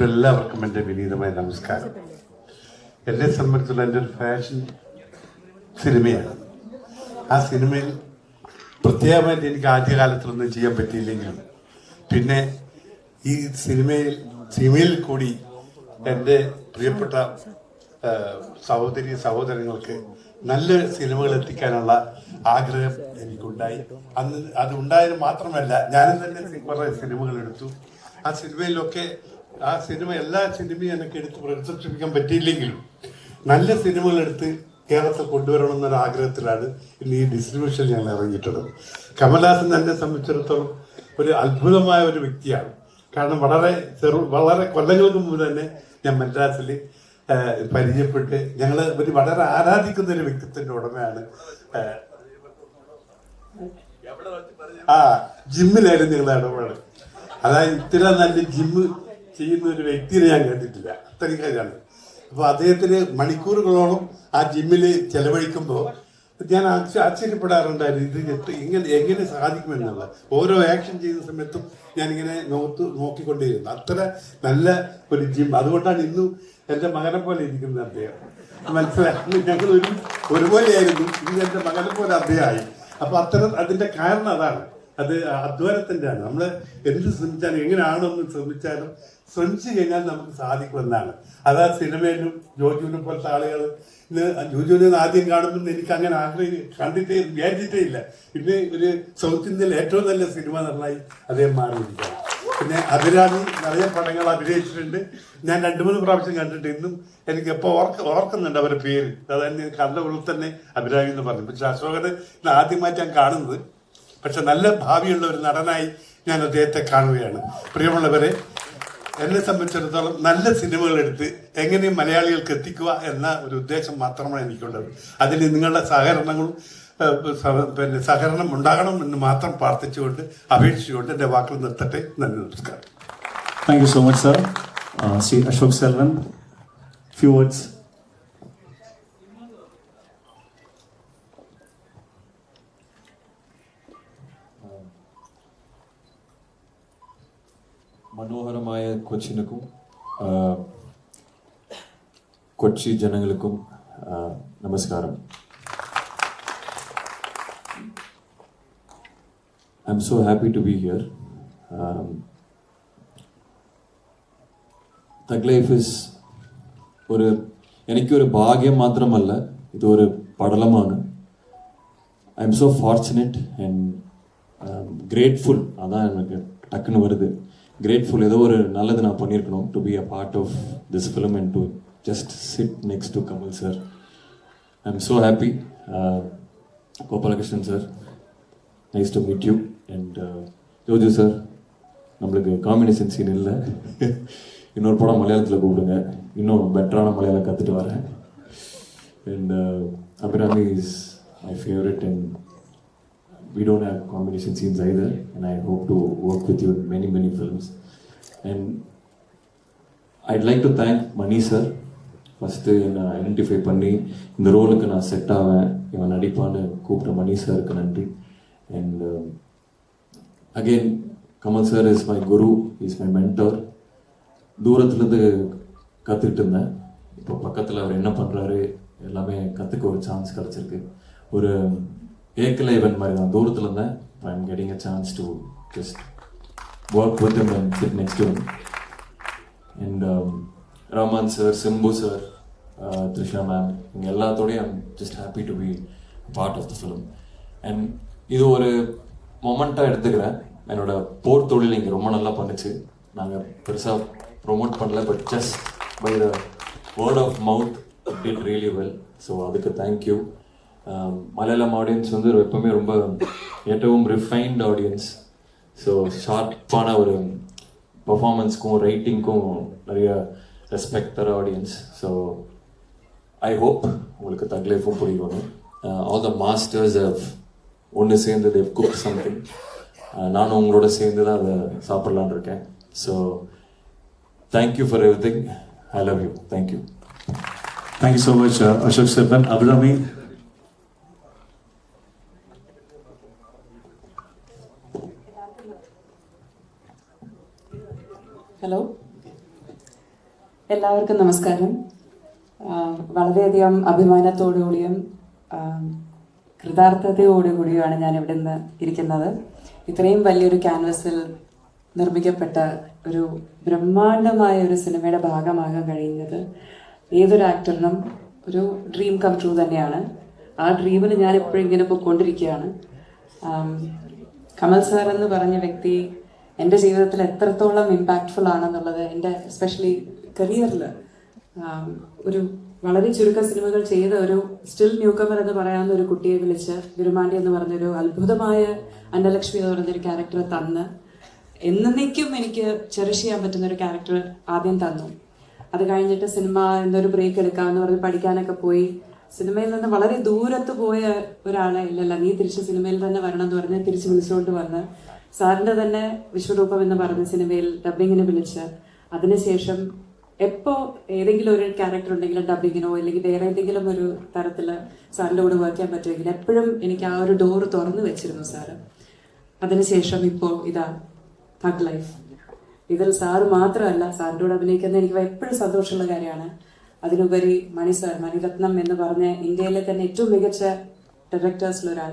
വേദിയിലുള്ള എല്ലാവർക്കും എൻ്റെ വിനീതമായ നമസ്കാരം. എന്നെ സംബന്ധിച്ചുള്ള എൻ്റെ ഒരു ഫാഷൻ സിനിമയാണ്. ആ സിനിമയിൽ പ്രത്യേകമായിട്ട് എനിക്ക് ആദ്യകാലത്തിലൊന്നും ചെയ്യാൻ പറ്റിയില്ലെങ്കിലും പിന്നെ ഈ സിനിമയിൽ കൂടി എൻ്റെ പ്രിയപ്പെട്ട സഹോദരങ്ങൾക്ക് നല്ല സിനിമകൾ എത്തിക്കാനുള്ള ആഗ്രഹം എനിക്കുണ്ടായി. അന്ന് അത് ഉണ്ടായത് മാത്രമല്ല, ഞാനും തന്നെ കുറേ സിനിമകൾ എടുത്തു. ആ സിനിമയിലൊക്കെ എല്ലാ സിനിമയും എനിക്ക് എടുത്ത് പ്രദർശിപ്പിക്കാൻ പറ്റിയില്ലെങ്കിലും നല്ല സിനിമകൾ എടുത്ത് കേരളത്തിൽ കൊണ്ടുവരണമെന്നൊരു ആഗ്രഹത്തിലാണ് ഇന്ന് ഈ ഡിസ്ട്രിബ്യൂഷൻ ഞങ്ങൾ ഇറങ്ങിയിട്ടുള്ളത്. കമൽഹാസൻ എന്നെ സംബന്ധിച്ചിടത്തോളം ഒരു അത്ഭുതമായ ഒരു വ്യക്തിയാണ്. കാരണം വളരെ കൊല്ലങ്ങൾക്ക് മുമ്പ് തന്നെ ഞാൻ മദ്രാസിൽ പരിചയപ്പെട്ട് ഞങ്ങൾ വളരെ ആരാധിക്കുന്ന ഒരു വ്യക്തിത്വത്തിന്റെ ഉടമയാണ്. ജിമ്മിലായിരുന്നു ഞങ്ങളുടെ ഇടപാട്. അതായത് ഇത്ര നല്ല ജിമ്മ് ചെയ്യുന്ന ഒരു വ്യക്തിയെ ഞാൻ കണ്ടിട്ടില്ല, അത്രയും കാര്യമാണ്. അപ്പോൾ അദ്ദേഹത്തിന് മണിക്കൂറുകളോളം ആ ജിമ്മിൽ ചെലവഴിക്കുമ്പോൾ ഞാൻ ആശ്ചര്യപ്പെടാറുണ്ടായിരുന്നു, ഇത് എങ്ങനെ സാധിക്കുമെന്നുള്ള. ഓരോ ആക്ഷൻ ചെയ്യുന്ന സമയത്തും ഞാനിങ്ങനെ നോക്കിക്കൊണ്ടേയിരുന്നു. അത്ര നല്ല ഒരു ജിം. അതുകൊണ്ടാണ് ഇന്നും എൻ്റെ മകനെ പോലെ ഇരിക്കുന്നത് അദ്ദേഹം. മനസ്സിലായി, ഞങ്ങൾ ഒരുപോലെയായിരുന്നു. ഇന്ന് എൻ്റെ മകനെ പോലെ അദ്ദേഹമായി. അപ്പൊ അതിന്റെ കാരണം അതാണ്, അത് അധ്വാനത്തിൻ്റെയാണ്. നമ്മൾ എന്ത് ശ്രമിച്ചാലും എങ്ങനെയാണെന്ന് ശ്രമിച്ചു കഴിഞ്ഞാൽ നമുക്ക് സാധിക്കുമെന്നാണ്. അതാ സിനിമയിലും ജോജുവിനെ പോലത്തെ ആളുകൾ ജോജുവിനെ ആദ്യം കാണുമ്പോൾ എനിക്ക് അങ്ങനെ വിചാരിച്ചിട്ടേ ഇല്ല. പിന്നെ ഒരു സൗത്ത് ഇന്ത്യയിൽ ഏറ്റവും നല്ല സിനിമ നന്നായി അദ്ദേഹം മാറിയിരിക്കുകയാണ്. പിന്നെ അഭിരാമി നിറയെ പടങ്ങൾ അഭിനയിച്ചിട്ടുണ്ട്. ഞാൻ 2-3 പ്രാവശ്യം കണ്ടിട്ട് ഇന്നും എനിക്ക് എപ്പോൾ ഓർക്കുന്നുണ്ട് അവരുടെ പേര്. അതായത് കണ്ട ഉള്ളിൽ തന്നെ അഭിരാമി എന്ന് പറഞ്ഞു. പക്ഷെ അശോകനെ ആദ്യമായിട്ട് ഞാൻ കാണുന്നത്. പക്ഷെ നല്ല ഭാവിയുള്ള ഒരു നടനായി ഞാൻ അദ്ദേഹത്തെ കാണുകയാണ്. പ്രിയമുള്ളവരെ, എന്നെ സംബന്ധിച്ചിടത്തോളം നല്ല സിനിമകൾ എടുത്ത് എങ്ങനെയും മലയാളികൾക്ക് എത്തിക്കുക എന്ന ഒരു ഉദ്ദേശം മാത്രമാണ് എനിക്കുള്ളത്. അതിൽ നിങ്ങളുടെ സഹകരണം ഉണ്ടാകണം എന്ന് മാത്രം പ്രാർത്ഥിച്ചുകൊണ്ട് അപേക്ഷിച്ചുകൊണ്ട് എൻ്റെ വാക്കുകൾ നിർത്തട്ടെ. നന്ദി, നമസ്കാരം. Thank you so much, sir. See Ashok Selvan, few words. മനോഹരമായ കൊച്ചിനുക്കും കൊച്ചി ജനങ്ങൾക്കും നമസ്കാരം. I'm so happy to be here. Thug Life is എനിക്കൊരു ഭാഗ്യം മാത്രമല്ല, ഇതൊരു പടലമാണ്. I am so fortunate and grateful. അതാണ് എനിക്ക് ടക്കുന്ന് വരുത്. ഗ്രേറ്റ്ഫുൾ, ഏതോ ഒരു നല്ലത് நான் பண்ணியிருக்கணும் to be a part of this film and to just sit next to Kamal sir. I'm so happy. Gopalakrishnan sir, nice to meet you. And Joju sir, நம்மளுக்கு combination scene இல்லை. இன்னொரு படம் மலையாளத்தில் கூப்பிடுங்க, இன்னும் பெட்டரான மலையாளம் கற்றுட்டு வரேன். And Abhirami is my favorite and we don't have combination scenes either, and I hope to work with you in many films. And I'd like to thank Mani sir. First என்னை ஐடென்டிஃபை பண்ணி இந்த ரோலுக்கு நான் set ஆவேன், இவன் நடிப்பான்னு கூப்பிட்ட மணி சாருக்கு நன்றி. And again, Kamal sir is my guru, he is my mentor. தூரத்துலேருந்து கற்றுக்கிட்டு இருந்தேன், இப்போ பக்கத்தில் அவர் என்ன பண்ணுறாரு எல்லாமே கற்றுக்க ஒரு சான்ஸ் கிடச்சிருக்கு. ஒரு ஏக்கலை இவன் மாதிரி தான் தூரத்தில் இருந்தேன். I am getting a chance to just work with him and sit next to him. And Rahman sir, Simbu sir, Trisha ma'am, இங்கே எல்லாத்தோடையும் I am just happy to be part of the film. And இது ஒரு மொமெண்ட்டாக எடுத்துக்கிறேன். என்னோட போர் தொழில் இங்கே ரொம்ப நல்லா பண்ணுச்சு. நாங்கள் பெருசாக ப்ரொமோட் பண்ணல, but just by the word of mouth it did really well. So அதுக்கு தேங்க்யூ. மலையாளம் ஆடியன்ஸ் வந்து எப்பவுமே ரொம்ப ஏற்றவும் ரிஃபைன்ட் ஆடியன்ஸ். ஸோ ஷார்ப்பான ஒரு பர்ஃபார்மன்ஸ்க்கும் ரைட்டிங்க்கும் நிறைய ரெஸ்பெக்ட் தர ஆடியன்ஸ். ஸோ ஐ ஹோப் உங்களுக்கு தக் லைஃபும் பிடிக்கணும். ஆல் த மாஸ்டர்ஸ் ஹவ் ஒன்று சேர்ந்து தேவ் குக் சம்திங். நானும் உங்களோட சேர்ந்து தான் அதை சாப்பிட்லான் இருக்கேன். So thank you for every thing. I love you. Thank you. Thank you so much, Ashok Selvan. Abhirami. Hello. എല്ലാവർക്കും നമസ്കാരം. വളരെയധികം അഭിമാനത്തോടുകൂടിയും കൃതാർത്ഥതയോടുകൂടിയുമാണ് ഞാൻ ഇവിടെ നിന്ന് ഇരിക്കുന്നത്. ഇത്രയും വലിയൊരു ക്യാൻവസിൽ നിർമ്മിക്കപ്പെട്ട ഒരു ബ്രഹ്മാണ്ഡമായ ഒരു സിനിമയുടെ ഭാഗമാകാൻ കഴിയുന്നത് ഏതൊരു ആക്ടറിനും ഒരു ഡ്രീം കം ട്രൂ തന്നെയാണ്. ആ ഡ്രീമിന് ഞാൻ എപ്പോഴും ഇങ്ങനെ പോയിക്കൊണ്ടിരിക്കുകയാണ്. കമൽ സാർ എന്ന് പറഞ്ഞ വ്യക്തി എൻ്റെ ജീവിതത്തിൽ എത്രത്തോളം ഇമ്പാക്റ്റ്ഫുൾ ആണെന്നുള്ളത് എൻ്റെ എസ്പെഷ്യലി കരിയറിൽ ഒരു വളരെ ചുരുക്കം സിനിമകൾ ചെയ്ത ഒരു സ്റ്റിൽ ന്യൂ കമർ എന്ന് പറയാവുന്ന ഒരു കുട്ടിയെ വിളിച്ച് വിരുമാണ്ടി എന്ന് പറഞ്ഞൊരു അത്ഭുതമായ അന്നലക്ഷ്മി എന്ന് പറഞ്ഞൊരു ക്യാരക്ടർ തന്ന് എന്നേക്കും എനിക്ക് ചെറിഷ് ചെയ്യാൻ പറ്റുന്ന ഒരു ക്യാരക്ടർ ആദ്യം തന്നു. അത് കഴിഞ്ഞിട്ട് സിനിമ എന്നൊരു ബ്രേക്ക് എടുക്കാമെന്ന് പറഞ്ഞ് പഠിക്കാനൊക്കെ പോയി സിനിമയിൽ നിന്ന് വളരെ ദൂരത്ത് പോയ ഒരാളെ ഇല്ലല്ല നീ തിരിച്ച് സിനിമയിൽ തന്നെ വരണം എന്ന് പറഞ്ഞ് തിരിച്ച് വിളിച്ചുകൊണ്ട് വന്ന് സാറിൻ്റെ തന്നെ വിശ്വരൂപം എന്ന് പറഞ്ഞ സിനിമയിൽ ഡബ്ബിങ്ങിന് വിളിച്ച് അതിനുശേഷം എപ്പോൾ ഏതെങ്കിലും ഒരു ക്യാരക്ടർ ഉണ്ടെങ്കിലും ഡബ്ബിങ്ങിനോ അല്ലെങ്കിൽ വേറെ ഏതെങ്കിലും ഒരു തരത്തിൽ സാറിൻ്റെ കൂടെ വർക്ക് ചെയ്യാൻ പറ്റുമെങ്കിൽ എപ്പോഴും എനിക്ക് ആ ഒരു ഡോറ് തുറന്നു വെച്ചിരുന്നു സാറ്. അതിനുശേഷം ഇപ്പോൾ ഇതാ തഗ് ലൈഫ്. ഇതിൽ സാറ് മാത്രമല്ല, സാറിൻ്റെ കൂടെ അഭിനയിക്കുന്നത് എനിക്ക് എപ്പോഴും സന്തോഷമുള്ള കാര്യമാണ്. അതിനുപരി മണി സാർ, മണിരത്നം എന്ന് പറഞ്ഞ ഇന്ത്യയിലെ തന്നെ ഏറ്റവും മികച്ച ഡയറക്ടേഴ്സിലൊരാൾ,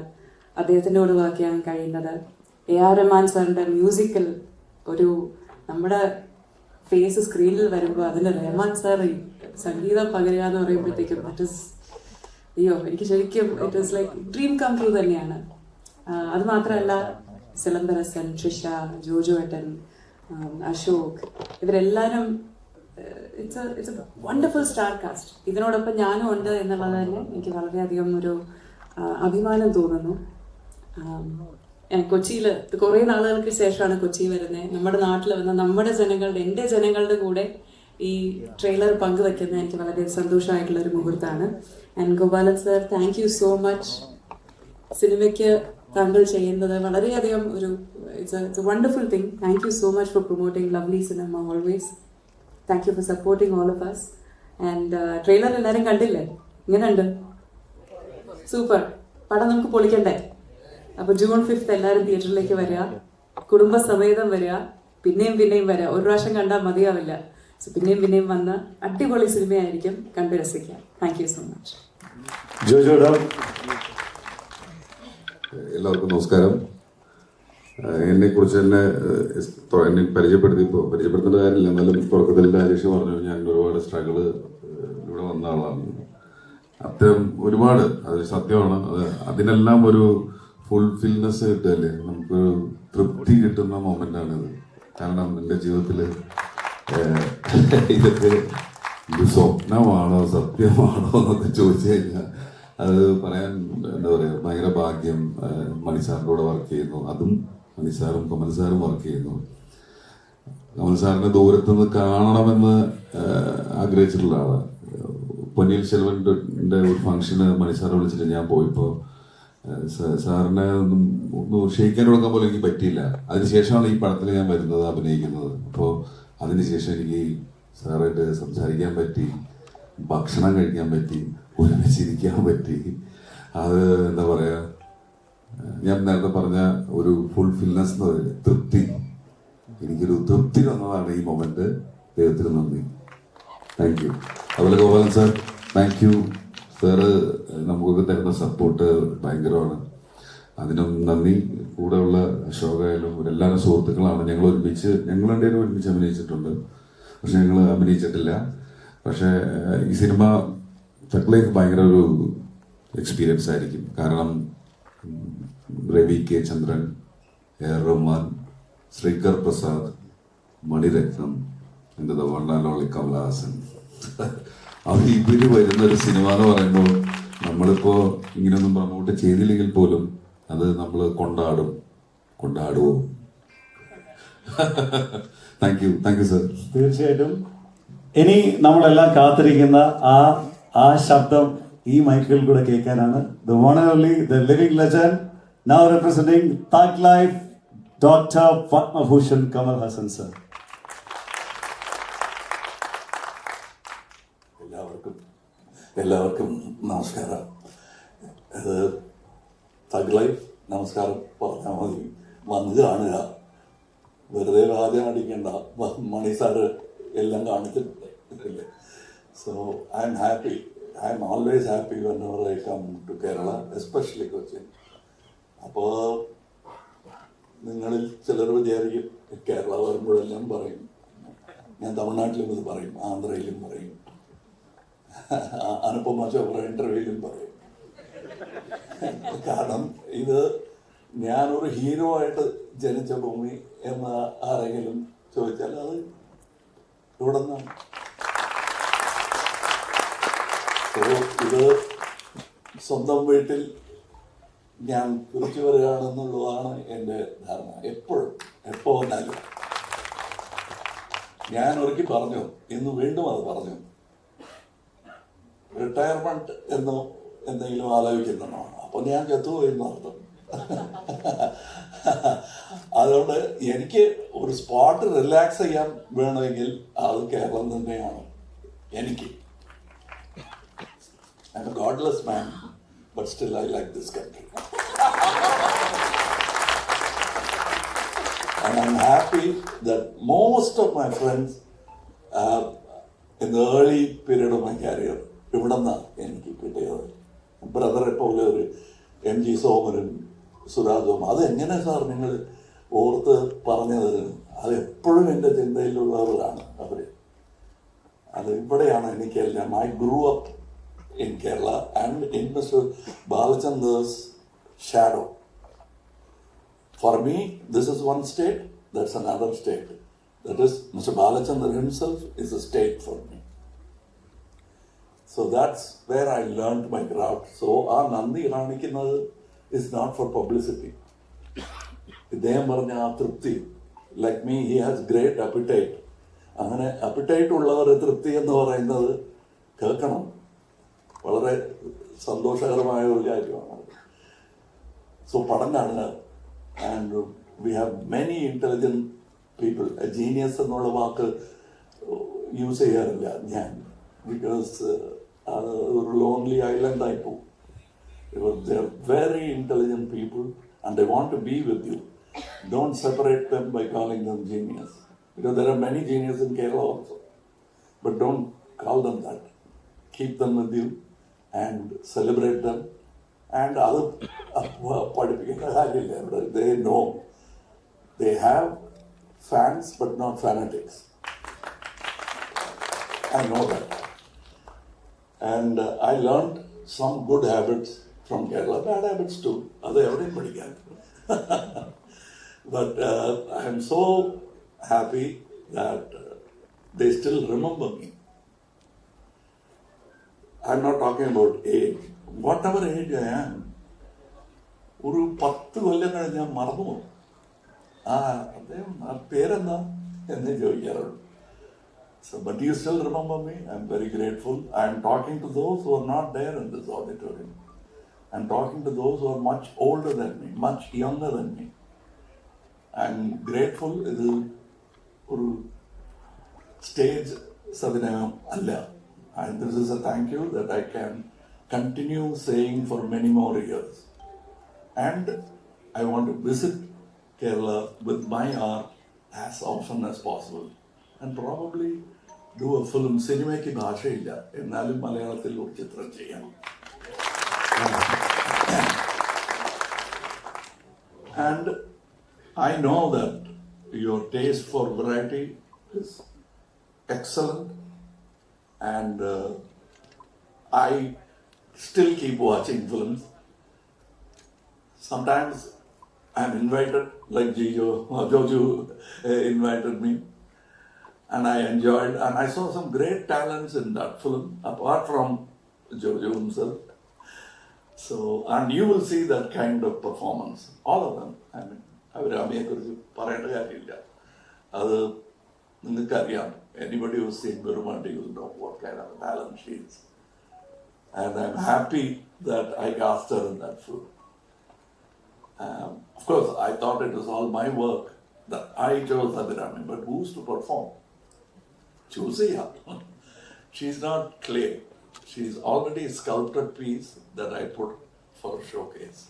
അദ്ദേഹത്തിൻ്റെ കൂടെ വർക്ക് ചെയ്യാൻ കഴിയുന്നത്, AR റഹ്മാൻ സാറിൻ്റെ മ്യൂസിക്കൽ ഒരു നമ്മുടെ ഫേസ് സ്ക്രീനിൽ വരുമ്പോൾ അതിന് റഹ്മാൻ സാർ സംഗീതം പകരുക എന്ന് പറയുമ്പോഴത്തേക്കും എനിക്ക് ശരിക്കും it is like dream come true തന്നെയാണ്. അത് മാത്രമല്ല സിലംബരസൻ, ട്രിഷ, ജോജോ ഏട്ടൻ, അശോക്, ഇവരെല്ലാവരും it's a wonderful star cast. ഇതിനോടൊപ്പം ഞാനും ഉണ്ട് എന്നുള്ളത് തന്നെ എനിക്ക് വളരെയധികം ഒരു അഭിമാനം തോന്നുന്നു. കൊച്ചിയിൽ കുറേ നാളുകൾക്ക് ശേഷമാണ് കൊച്ചി വരുന്നത്. നമ്മുടെ നാട്ടിൽ വന്ന നമ്മുടെ ജനങ്ങളുടെ, എൻ്റെ ജനങ്ങളുടെ കൂടെ ഈ ട്രെയിലർ പങ്കുവെക്കുന്നത് എനിക്ക് വളരെ സന്തോഷമായിട്ടുള്ള ഒരു മുഹൂർത്തമാണ്. And Gopalan sir, thank you so much. സിനിമയ്ക്ക് താങ്കൾ ചെയ്യുന്നത് വളരെയധികം ഒരു it's a wonderful thing. Thank you so much for promoting lovely cinema always. Thank you for supporting all of us. And trailer എല്ലാവരും കണ്ടില്ലേ? ഇങ്ങനെയുണ്ട്, സൂപ്പർ പടം. നമുക്ക് പൊളിക്കണ്ടേ? അപ്പോൾ June 5 എല്ലാവരും തിയേറ്ററിലേക്ക് വരിക, കുടുംബസമേതം വരിക, പിന്നെയും പിന്നെയും വരിക. ഒരു പ്രാവശ്യം കണ്ടാൽ മതിയാവില്ല. സോ പിന്നെയും പിന്നെയും വന്ന് അടിപൊളി സിനിമയായിരിക്കും, കണ്ടു രസിക്കാം. Thank you so much. എല്ലാവർക്കും നമസ്കാരം. എന്നെക്കുറിച്ച് എന്നെ പരിചയപ്പെടുത്തേണ്ട കാര്യമില്ല, എന്നാലും തുടക്കത്തിൽ രാജേഷ് പറഞ്ഞു ഞാൻ ഒരുപാട് സ്ട്രഗിള് ഇവിടെ വന്ന ആളാണ്. അത്തരം ഒരുപാട്, അത് സത്യമാണ്. അതിനെല്ലാം ഒരു ഫുൾഫിൽനെസ് കിട്ടുകയല്ലേ, നമുക്കൊരു തൃപ്തി കിട്ടുന്ന മൊമെൻ്റാണിത്. കാരണം എൻ്റെ ജീവിതത്തിൽ ഇതൊക്കെ ഇത് സ്വപ്നമാണോ സത്യമാണോ എന്നൊക്കെ ചോദിച്ചു കഴിഞ്ഞാൽ അത് പറയാൻ എന്താ പറയുക, ഭയങ്കര ഭാഗ്യം. മണിസാറിൻ്റെ കൂടെ വർക്ക് ചെയ്യുന്നു, അതും മണിസാറും കമൽ സാറും വർക്ക് ചെയ്യുന്നു. കമൽ സാറിനെ ദൂരത്തുനിന്ന് കാണണമെന്ന് ആഗ്രഹിച്ചിട്ടുള്ള ആളാണ്. പൊന്നിയിൽ സെൽവൻ്റെ ഒരു ഫംഗ്ഷന് മണിസാറെ വിളിച്ചിട്ട് ഞാൻ പോയപ്പോൾ സാറിനെ ഒന്ന് ക്ഷയിക്കാൻ കൊടുക്കാൻ പോലും എനിക്ക് പറ്റിയില്ല. അതിനുശേഷമാണ് ഈ പടത്തിൽ ഞാൻ വരുന്നത്, അഭിനയിക്കുന്നത്. അപ്പോൾ അതിനുശേഷം എനിക്ക് സാറായിട്ട് സംസാരിക്കാൻ പറ്റി, ഭക്ഷണം കഴിക്കാൻ പറ്റി, ഒരുമിച്ചിരിക്കാൻ പറ്റി. അത് എന്താ പറയുക, ഞാൻ നേരത്തെ പറഞ്ഞ ഒരു ഫുൾഫിൽനെസ് എന്ന് പറയുന്നത് തൃപ്തി, എനിക്കൊരു തൃപ്തി തന്നതാണ് ഈ മൊമെന്റ്. ദൈവത്തിന് നന്ദി, താങ്ക് യു. അതുപോലെ Gopalan sir, thank you sir. നമുക്കൊക്കെ തരുന്ന സപ്പോർട്ട് ഭയങ്കരമാണ്, അതിനും നന്ദി. കൂടെയുള്ള അശോകായാലും എല്ലാവരും സുഹൃത്തുക്കളാണ്. ഞങ്ങൾ രണ്ടുപേരും ഒരുമിച്ച് അഭിനയിച്ചിട്ടുണ്ട്, പക്ഷെ ഞങ്ങൾ അഭിനയിച്ചിട്ടില്ല. പക്ഷേ ഈ സിനിമ തഗ് ലൈഫ് ഭയങ്കര ഒരു എക്സ്പീരിയൻസ് ആയിരിക്കും. കാരണം രവി കെ ചന്ദ്രൻ, AR റഹ്മാൻ, ശ്രീകർ പ്രസാദ്, മണിരത്നം, എന്താ വണ്ണാലോളി കമലഹാസൻ, ഇവര് വരുന്നൊരു സിനിമ എന്ന് പറയുമ്പോൾ നമ്മളിപ്പോ ഇങ്ങനെയൊന്നും പ്രൊമോട്ട് ചെയ്തില്ലെങ്കിൽ പോലും അത് നമ്മൾ കൊണ്ടാടുവോ? Thank you sir. തീർച്ചയായിട്ടും ഇനി നമ്മളെല്ലാം കാത്തിരിക്കുന്ന ആ ശബ്ദം ഈ മൈക്കുകളിൽ കൂടെ കേൾക്കാനാണ്. The one and only, the living legend, now representing Thug Life, Dr. Padma Bhushan Kamal Haasan sir. എല്ലാവർക്കും നമസ്കാരം. ഇത് തഗ് ലൈഫ് നമസ്കാരം പറഞ്ഞാൽ മതി, വന്ന് കാണുക, വെറുതെ വാചകം അടിക്കേണ്ട. മണി സാറ് എല്ലാം കാണിച്ചിട്ടുണ്ട്. So I'm happy. I'm always happy whenever I come to Kerala, especially Cochin. അപ്പോൾ നിങ്ങളിൽ ചിലർ വിചാരിക്കും കേരള വരുമ്പോഴെല്ലാം പറയും, ഞാൻ തമിഴ്നാട്ടിലും ഇത് പറയും, ആന്ധ്രയിലും പറയും, അനുപമ ചോപ്ര ഇന്റർവ്യൂവിലും പറയും. കാരണം ഇത് ഞാനൊരു ഹീറോ ആയിട്ട് ജനിച്ച ഭൂമി എന്ന് ആരെങ്കിലും ചോദിച്ചാൽ അത് ഇവിടെ നിന്നാണ്. ഇത് സ്വന്തം വീട്ടിൽ ഞാൻ തിരിച്ചു വരികയാണെന്നുള്ളതാണ് എൻ്റെ ധാരണ. എപ്പോഴും എപ്പോ വന്നാലും ഞാൻ ഒരിക്കൽ പറഞ്ഞു, ഇന്ന് വീണ്ടും അത് പറഞ്ഞു, റിട്ടയർമെന്റ് എന്നോ എന്തെങ്കിലും ആലോചിക്കുന്നുണ്ടോ? അപ്പൊ ഞാൻ ചത്തുപോയി എന്നർത്ഥം. അതുകൊണ്ട് എനിക്ക് ഒരു സ്പോട്ട് റിലാക്സ് ചെയ്യാൻ വേണമെങ്കിൽ അത് കേരളം തന്നെയാണ് എനിക്ക്. I'm a godless man, but still I like this country. And I'm happy that most of my friends in the early period of my career, ഇവിടെ നിന്നാണ് എനിക്ക് കിട്ടിയത്. ബ്രദറെ പോലെ ഒരു MG സോമനും സുരാജും, അതെങ്ങനെ സാർ നിങ്ങൾ ഓർത്ത് പറഞ്ഞത്? അത് എപ്പോഴും എൻ്റെ ചിന്തയിലുള്ളവരാണ് അവർ. അത് ഇവിടെയാണ് എനിക്കെല്ലാം. I grew up in Kerala and in Mr. Balachandra's shadow. For me, this is one state, that's another state. That is, Mr. Balachandra himself is a state for me. So that's where I learned my craft. So our Nandi Ranikinadu is not for publicity. Ideyam parna trupti. Like me, he has great appetite. അങ്ങനെ appetite ഉള്ളവരെ തൃപ്തി എന്ന് പറയുന്നത് കേൾക്കണം. വളരെ സന്തോഷകരമായ ഒരു കാര്യമാണ്. സോ പഠനമാണ്. And we have many intelligent people. Genius എന്നുള്ള വാക്ക് യൂസ് ചെയ്യാറില്ല ഞാൻ, ബിക്കോസ് അത് ഒരു ലോൺലി ഐലൻഡ് ആയി പോകും. They are very intelligent people and they want to be with you. Don't separate them by calling them genius, because there are many geniuses in Kerala also, but don't call them that. Keep them with you and celebrate them. And other they know they have fans but not fanatics. I know that. And I learned some good habits from Kerala, bad habits too. Other everybody can. But I am so happy that they still remember me. I'm not talking about age. Whatever age I am, ഒരു 10 കൊല്ലം കഴിഞ്ഞ് ഞാൻ മറന്നു പോകും. അദ്ദേഹം ആ പേരെന്താ എന്ന് ചോദിക്കാറുള്ളൂ. So, but you still remember me. I'm very grateful. I'm talking to those who are not there in this auditorium. I'm talking to those who are much older than me, much younger than me. I'm grateful. ഇത് ഒരു stage സവിനയം അല്ല. And this is a thank you that I can continue saying for many more years. And I want to visit Kerala with my art as often as possible. And probably do a film. സിനിമയ്ക്ക് ഭാഷയില്ല, എന്നാലും മലയാളത്തിൽ ഒരു ചിത്രം ചെയ്യണം. And I know that your taste for variety is excellent. And I still keep watching films. Sometimes I'm invited, like Joju invited me, and I enjoyed, and I saw some great talents in that film, apart from Joju himself. So, and you will see that kind of performance, all of them. I mean, അവരമ്മയെ കുറിച്ച് പറയേണ്ട കാര്യമില്ല, അത് നിങ്ങൾക്കറിയാം. Anybody who's seen Gurumandi will know what kind of talent she is. And I'm happy that I cast her in that film. Of course, I thought it was all my work, that I chose Abhirami, but who's to perform? Choose her. She's not clay. She's already a sculpted piece that I put for a showcase.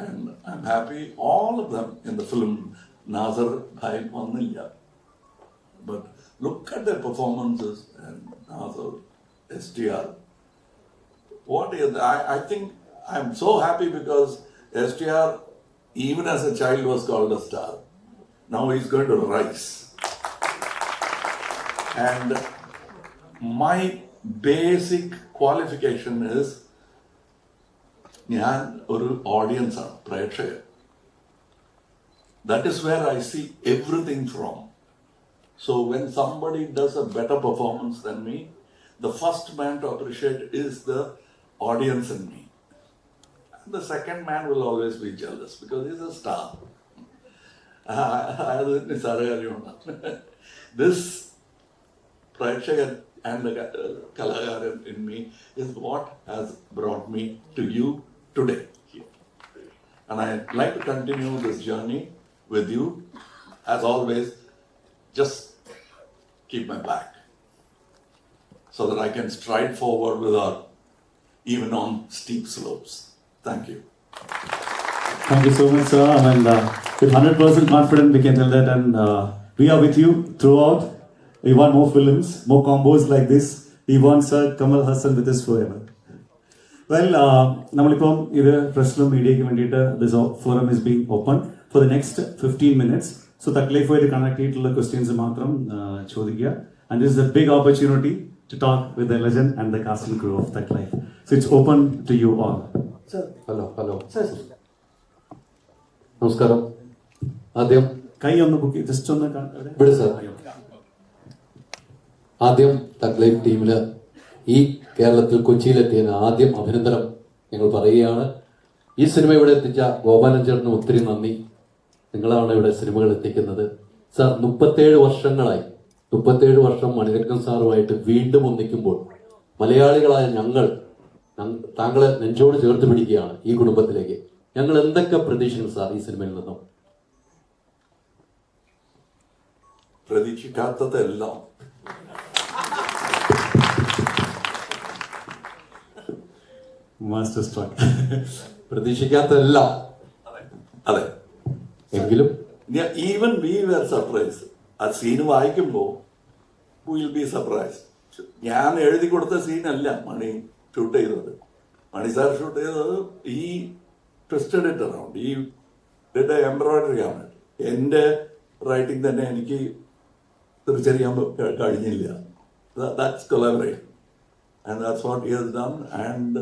And I'm happy all of them in the film. Nazar Bhai Manilya. But look at their performances and also STR. What is, I think I'm so happy because STR, even as a child, was called a star. Now he's going to rise. And my basic qualification is ഞാൻ ഒരു audience ആണ്, പ്രേക്ഷകൻ. That is where I see everything from. So when somebody does a better performance than me, the first man to appreciate is the audience in me. And the second man will always be jealous because he's a star. This Prakshakan and the Kalagaran in me is what has brought me to you today. And I'd like to continue this journey with you. As always, just keep my back so that I can stride forward without even on steep slopes. Thank you. Thank you so much, sir. And with 100% confident, we can tell that. And we are with you throughout. We want more films, more combos like this. We want Sir Kamal Hassan with us forever. Well, നമ്മളിപ്പം ഇത് പ്രശ്നം മീഡിയയ്ക്ക് വേണ്ടിയിട്ട് this forum is being open for the next 15 minutes. So തക്ലൈഫുമായിട്ട് connect ചെയ്തിട്ടുള്ള questions മാത്രം ചോദിക്കുക. And this is a big opportunity to talk with the legend and the cast and crew of Thug Life. So it's open to you all. Hello നമസ്കാരം. ആദ്യം കൈ ഒന്ന് book just ഒന്ന് ഇവിടെ sir, ആദ്യം തഗ് ലൈഫ് ടീമിൽ ഈ കേരളത്തിൽ കൊച്ചിയിലെത്തിയതിന് ആദ്യം അഭിനന്ദനം ഞങ്ങൾ പറയുകയാണ്. ഈ സിനിമ ഇവിടെ എത്തിച്ച ഗോപാലൻ ചേട്ടന് ഒത്തിരി നന്ദി. നിങ്ങളാണ് ഇവിടെ സിനിമകൾ എത്തിക്കുന്നത്. സാർ 37 വർഷങ്ങളായി, 37 വർഷം മണിരത്നം സാറുമായിട്ട് വീണ്ടും ഒന്നിക്കുമ്പോൾ മലയാളികളായ ഞങ്ങൾ താങ്കളെ നെഞ്ചോട് ചേർത്ത് പിടിക്കുകയാണ് ഈ കുടുംബത്തിലേക്ക്. ഞങ്ങൾ എന്തൊക്കെ പ്രതീക്ഷിക്കുന്നു സാർ ഈ സിനിമയിൽ നിന്നും? പ്രതീക്ഷിക്കാത്തതെല്ലാം. Master stroke. പ്രതീക്ഷിക്കാത്തതെല്ലാം. അതെ. എങ്കിലും ഈവൻ വി വെർ സർപ്രൈസ്. ആ സീൻ വായിക്കുമ്പോൾ വിൽ ബി സർപ്രൈസ്. ഞാൻ എഴുതി കൊടുത്ത സീനല്ല മണി ഷൂട്ട് ചെയ്തത്. മണി സാർ ഷൂട്ട് ചെയ്തത് ഈ ട്വിസ്റ്റഡ് ഇറ്റ് അറൗണ്ട്, ഈ ഡിഡ് എംബ്രോയിഡറി ആണ്. എൻ്റെ റൈറ്റിംഗ് തന്നെ എനിക്ക് തിരിച്ചറിയാൻ കഴിഞ്ഞില്ല. That's collaboration. And that's what he has done. And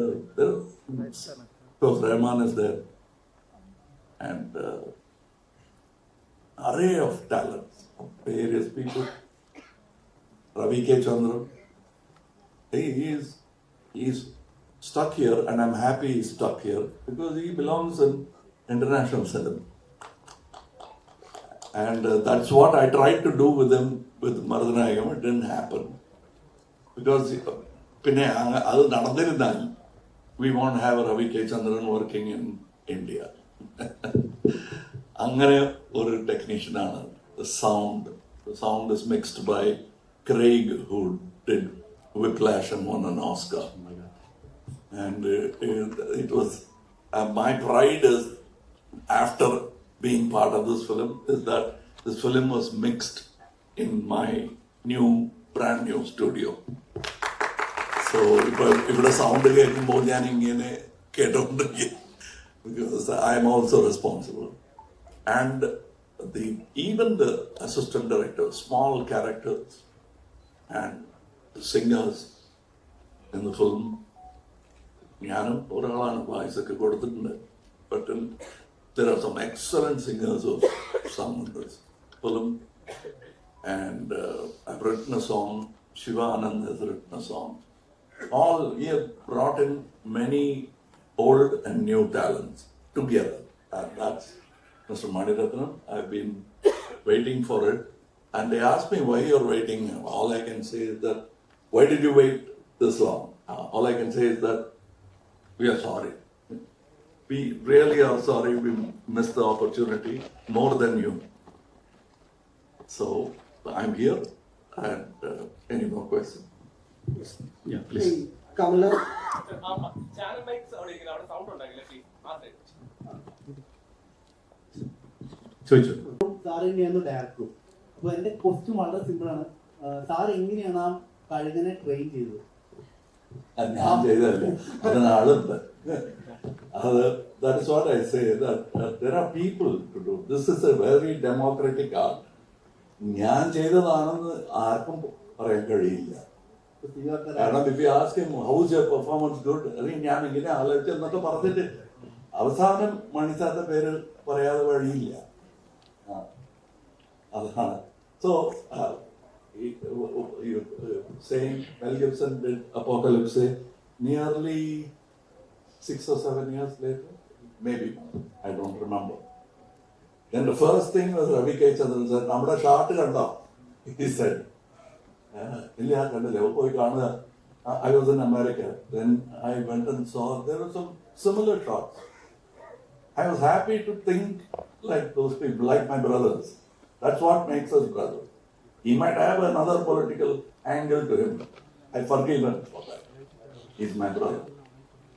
Rahman is there. And array of talents, of various people. Ravi K. Chandran. He's stuck here, and I'm happy he's stuck here because he belongs in international cinema. And that's what I tried to do with him with Marudanayagam. It didn't happen because പിന്നെ അത് നടന്നിരുന്നാൽ we won't have a Ravi K. Chandran working in India. അങ്ങനെ ഒരു ടെക്നീഷ്യനാണ്. The sound is mixed by Craig, who did Whiplash and won an Oscar. And it was my pride is, after being part of this film, is that this film was mixed in my brand new studio. So ഇവിടെ sound കേൾക്കുമ്പോൾ ഞാൻ ഇങ്ങനെ കേട്ടോണ്ടിരിക്കും because I am also responsible. And even the assistant directors, small characters and the singers in the film, ഞാനും ഒരാളാണ് വായിസൊക്കെ കൊടുത്തിട്ടുണ്ട്. But there are some excellent singers of sung in this film. And I've written a song, Shiva Anand has written a song. He have brought in many old and new talents together. And that's Mr. Maniratnam. I've been waiting for it. And they asked me why you're waiting. All I can say is that, why did you wait this long? All I can say is that we are sorry. We really are sorry we missed the opportunity more than you. So I'm here. And any more questions? Yeah, please. Kamala channel mics അവിടെ ഇരിക്കുന്ന അവിടെ sound ഉണ്ടാകില്ല please ആ side ചോദിച്ചു. Sir തന്നെയായിരുന്നു ഡയറക്ടറും. അപ്പോൾ എൻ്റെ ക്വസ്റ്റ്യൻ വളരെ സിമ്പിളാണ്. സാർ എങ്ങനെയാണ് ആ കഴുകനെ ട്രെയിൻ ചെയ്തത്? അത് ഞാൻ ചെയ്തതല്ല, അതിന് ആളുണ്ട്. അത് that is what I say, that there are people to do. This is a very democratic art. ഞാൻ ചെയ്തതാണെന്ന് ആർക്കും പറയാൻ കഴിയില്ല. കാരണം if you ask him how is your performance good, അല്ലെങ്കിൽ ഞാൻ ഇങ്ങനെ ആലോചിച്ച് എന്നൊക്കെ പറഞ്ഞിട്ട് അവസാനം മണിസാറിന്റെ പേര് പറയാതെ വഴിയില്ല. അതാണ്. So saying Mel Gibson did Apocalypse nearly 6 or 7 years later, maybe, I don't remember. Then the first thing was Ravi K. Chandran said, "Namada shot kanda," he said. Illa kandile, poi kaana. I was in America. Then I went and saw there were some similar shots. I was happy to think like those people, like my brothers. That's what makes us brothers. He might have another political angle to him. I forgive him for that. He's my brother.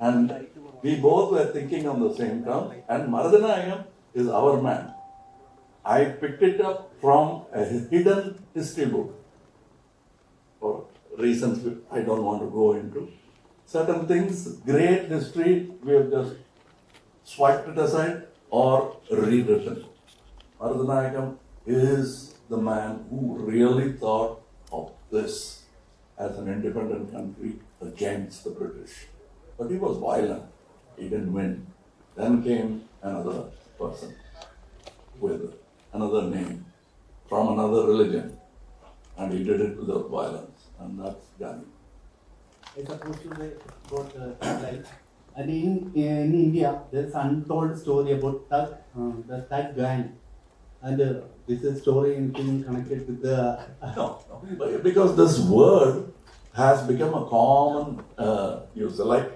And we both were thinking on the same terms. And Maradanayam is our man. I picked it up from a hidden history book. For reasons I don't want to go into. Certain things, great history, we have just swiped it aside or rewritten. Maradanayam is the man who really thought of this as an independent country against the British. But he was violent. He didn't win. Then came another person with another name from another religion. And he did it without violence. And that's Gandhi. I suppose to say about life. And in India, there's untold story about the Thug gang. And this is story anything connected with the... No. Because this word has become a common use. Like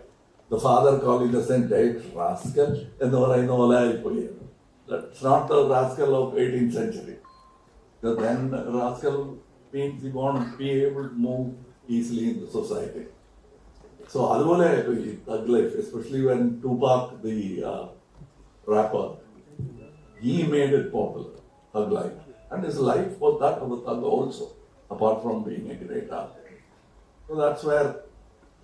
the father calling the saint, "Hey, rascal," and that's not the rascal of 18th century. Because then rascal means he won't be able to move easily in the society. So aduvole thug life, especially when Tupac, the rapper, he made it popular, thug life. And his life was that of a thug also, apart from being a great artist. So that's where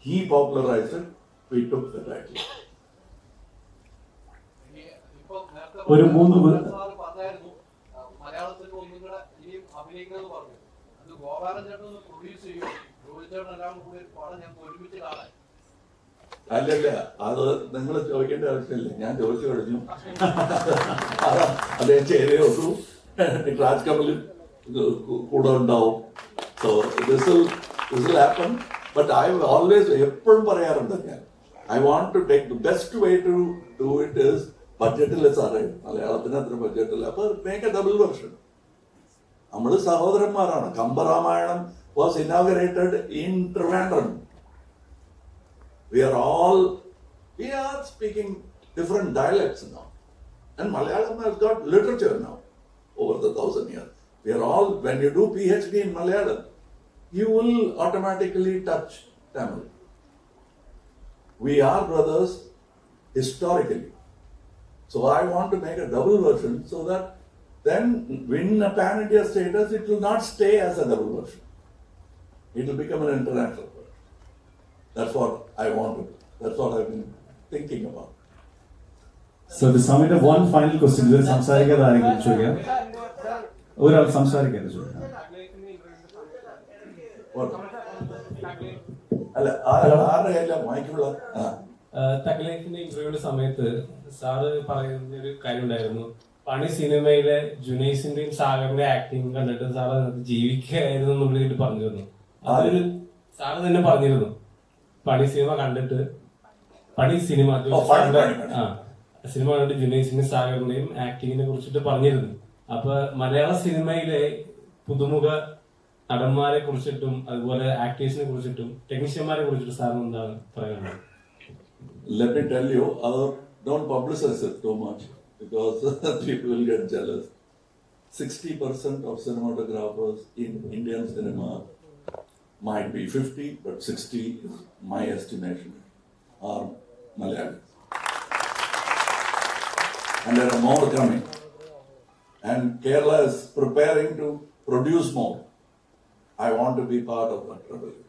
he popularized it. We took the title. ഒരു 3 പറഞ്ഞായിരുന്നു മലയാളത്തിൽ ഒന്നും കൂടെ ഇനിയും അഭിനയിക്കുന്നത് പറഞ്ഞു. അത് ഗോപാലൻ ചേട്ടൻ പ്രൊഡ്യൂസ് ചെയ്യും, രോഹിത് ചേട്ടൻ എല്ലാം കൂടി ഒരു പടം ഞങ്ങൾക്ക് ഒരുമിച്ച് കാണാൻ. അല്ലല്ല, അത് നിങ്ങൾ ചോദിക്കേണ്ട ആവശ്യമില്ല, ഞാൻ ചോദിച്ചു കഴിഞ്ഞു. അദ്ദേഹം ചെയ്തേ ഉള്ളൂ. രാജ് കമലും കൂടെ ഉണ്ടാവും. So this will happen. But I always എപ്പോഴും പറയാറുണ്ട് ഞാൻ, I want to take the best way to do it is ബഡ്ജറ്റില്ല സാറേ, മലയാളത്തിന് അത്ര ബഡ്ജറ്റില്ല, അപ്പൊ മേക്ക് എ ഡബിൾ വെർഷൻ. നമ്മൾ സഹോദരന്മാരാണ്. Kambaramayanam was inaugurated in Trivandrum. We are speaking different dialects now. And Malayalam has got literature now over the 1,000 years. We are all, when you do PhD in Malayalam, you will automatically touch Tamil. We are brothers historically. So I want to make a double version so that then win a pan-India status, it will not stay as a double version. It will become an international version. That's what I wanted. That's what I've been thinking about. So to sum it up, one final question. ഇതിൽ സംസാരിക്കാതെ ആരെങ്കിലും ചോദിക്കാം? ഒരാൾ സംസാരിക്കാതെ ചോദിക്കാം. അല്ല, ആരുടെ മൈക്കുള്ള തകലേഖിന്റെ ഇന്റർവ്യൂവിന്റെ സമയത്ത് സാറ് പറയുന്ന ഒരു കാര്യം ഉണ്ടായിരുന്നു. പണി സിനിമയിലെ ജുനൈസിന്റെയും സാഗറിന്റെ ആക്ടിങ് കണ്ടിട്ട് സാറ് ജീവിക്കുകയായിരുന്നു എന്നുള്ളത് പറഞ്ഞിരുന്നു. അതൊരു സാറ് തന്നെ പറഞ്ഞിരുന്നു, പണി സിനിമ കണ്ടിട്ട് സിനിമ കണ്ടിട്ട് ജുനൈസിന്റെയും സാഗറിന്റെയും ആക്ടിങ്ങിനെ കുറിച്ചിട്ട് പറഞ്ഞിരുന്നു. അപ്പൊ മലയാള സിനിമയിലെ പുതുമുഖ നടന്മാരെ കുറിച്ചിട്ടും അതുപോലെ ആക്ടേഴ്സിനെ കുറിച്ചിട്ടും ടെക്നീഷ്യന്മാരെ കുറിച്ചിട്ടും സാറിന് എന്താണ് പറയുന്നത്? Let me tell you, don't publicize it too much because people will get jealous. 60% of cinematographers in Indian cinema might be 50, but 60 is my estimation, are Malayalis. And there are more coming. And Kerala is preparing to produce more. I want to be part of that revolution.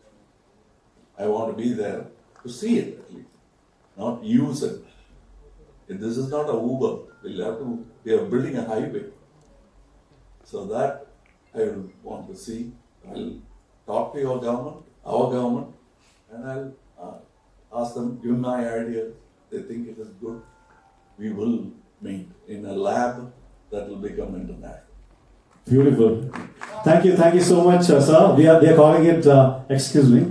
I want to be there to see it at least, not use it. If this is not a Uber, we are building a highway. So that I will want to see. I'll talk to your government, our government, and I'll ask them, give me my ideas. They think it is good. We will meet in a lab that will become international. Beautiful. Thank you so much, sir. They are calling it, excuse me.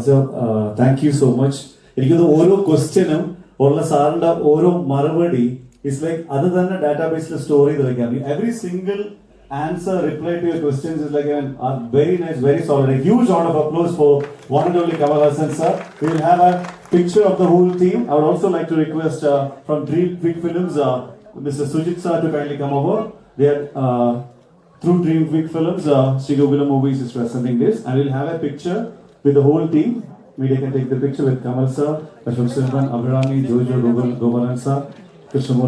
Sir, thank you so much. എനിക്കത് ഓരോ ക്വസ്റ്റ്യനും ഉള്ള സാറിന്റെ ഓരോ മറുപടി it's like അത് തന്നെ ഡാറ്റാബേസിൽ സ്റ്റോർ ചെയ്ത് വെക്കാം. Every single answer, reply to your questions is like very nice, very solid. A huge round of applause for one and only Kamal Haasan sir. We will have a picture of the whole team. I would also like to request from Dream Big Films, Mr. Sujit sir to kindly come over. They are through Dream Big Films, Sri Gogula Movies is presenting this, and we'll have a picture with the whole team. Media can take the picture with Kamal sir, Ashok Silvan, Abhirami, Jojo, Gopalan sir, Krishnamurthy.